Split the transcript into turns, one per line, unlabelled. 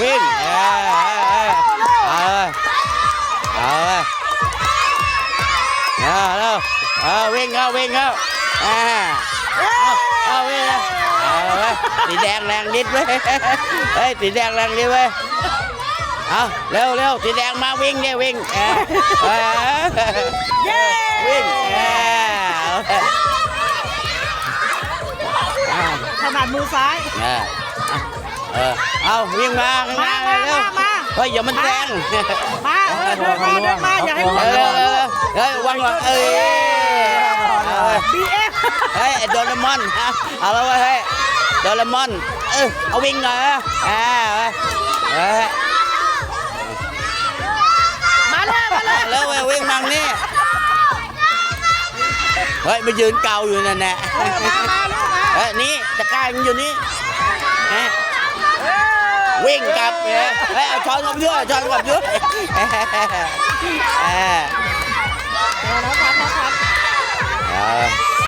วิ่งเอาเลยวิ่งเข้าวิ่งเข้าเอาวิ่งเอาเลยสีแดงแรงนิดเว้ยเฮ้ยสีแดงแรงนิดเว้ยเอาเร็วเร็วสีแดงมาวิ่งเนี่ยวิ่งวิ่ง
ถนัดมือซ้าย
เอาวิ่งมาเร็วเฮ้ยอย่ามันแรง
มาเดินมาอย่าให้
เฮ้ยวันก่อน
BF
เฮ้ยโดเรมอนเอาแล้วเฮ้ยโดเรมอนเอาวิ่งหน่อย
มาเลย
แล้ววิ่งมังนี่เฮ้ยมายืนเกาอยู่นั่นแหละนี่ตะกร้ามันอยู่นี่วิ่งกลับเฮ้ยเอาช้อนกับเยอะช้อนกับเยอะ
แล้วครับ